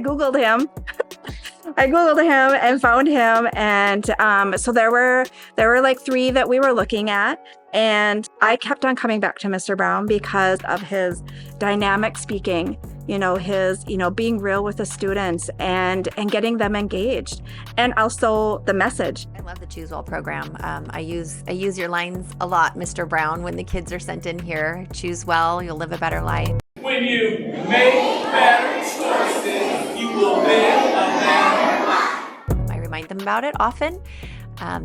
I Googled him. I Googled him and found him. And so there were like 3 that we were looking at. And I kept on coming back to Mr. Brown because of his dynamic speaking, his, being real with the students and getting them engaged. And also the message. I love the Choose Well program. I use your lines a lot, Mr. Brown, when the kids are sent in here. Choose well, you'll live a better life. When you make better choices, you will live a better life. I remind them about it often.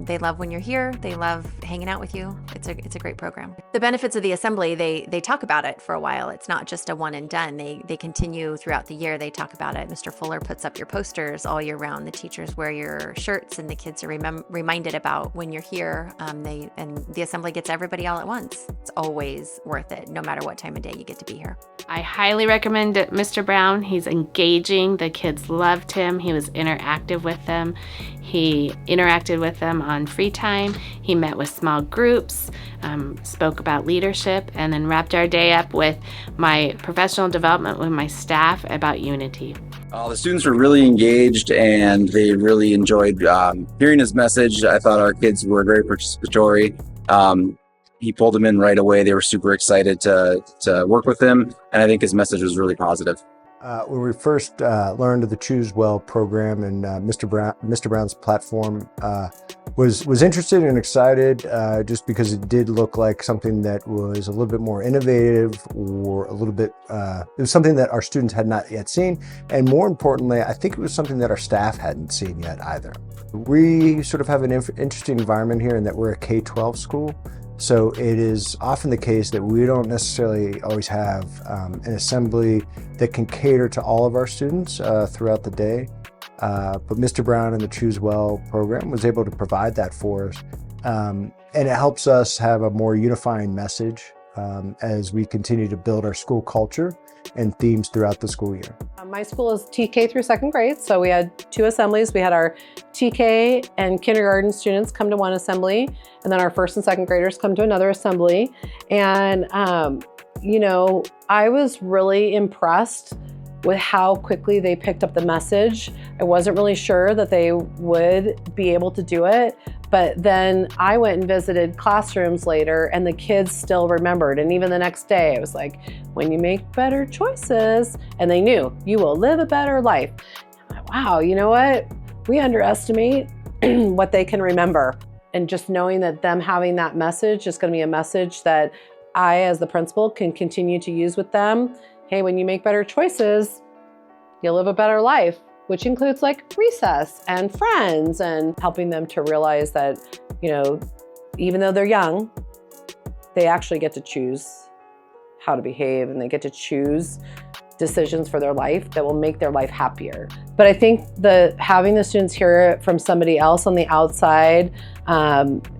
They love when you're here. They love hanging out with you. It's a great program. The benefits of the assembly, they talk about it for a while. It's not just a one and done. They continue throughout the year. They talk about it. Mr. Fuller puts up your posters all year round. The teachers wear your shirts, and the kids are reminded about when you're here. And the assembly gets everybody all at once. It's always worth it, no matter what time of day you get to be here. I highly recommend it, Mr. Brown. He's engaging. The kids loved him. He was interactive with them. He interacted with them on free time. He met with small groups, spoke about leadership, and then wrapped our day up with my professional development with my staff about unity. The students were really engaged and they really enjoyed hearing his message. I thought our kids were very participatory. He pulled them in right away. They were super excited to work with him, and I think his message was really positive. When we first learned of the Choose Well program and Mr. Brown's platform, was interested and excited just because it did look like something that was a little bit more innovative, or a little bit, it was something that our students had not yet seen. And more importantly, I think it was something that our staff hadn't seen yet either. We sort of have an interesting environment here in that we're a K-12 school. So it is often the case that we don't necessarily always have an assembly that can cater to all of our students throughout the day. But Mr. Brown and the Choose Well program was able to provide that for us. And it helps us have a more unifying message as we continue to build our school culture and themes throughout the school year. My school is TK through 2nd grade, so we had 2 assemblies. We had our TK and kindergarten students come to one assembly, and then our 1st and 2nd graders come to another assembly. And, I was really impressed with how quickly they picked up the message. I wasn't really sure that they would be able to do it, but then I went and visited classrooms later, and the kids still remembered. And even the next day, I was like, when you make better choices, and they knew, you will live a better life. I'm like, wow, you know what? We underestimate what they can remember. And just knowing that them having that message is going to be a message that I, as the principal, can continue to use with them. Hey, when you make better choices, you'll live a better life, which includes like recess and friends, and helping them to realize that, even though they're young, they actually get to choose how to behave, and they get to choose decisions for their life that will make their life happier. But I think having the students hear it from somebody else on the outside,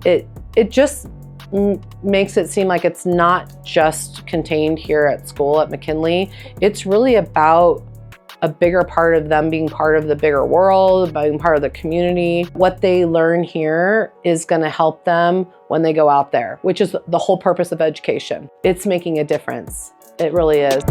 it just makes it seem like it's not just contained here at school at McNeely. It's really about a bigger part of them being part of the bigger world, being part of the community. What they learn here is going to help them when they go out there, which is the whole purpose of education. It's making a difference. It really is.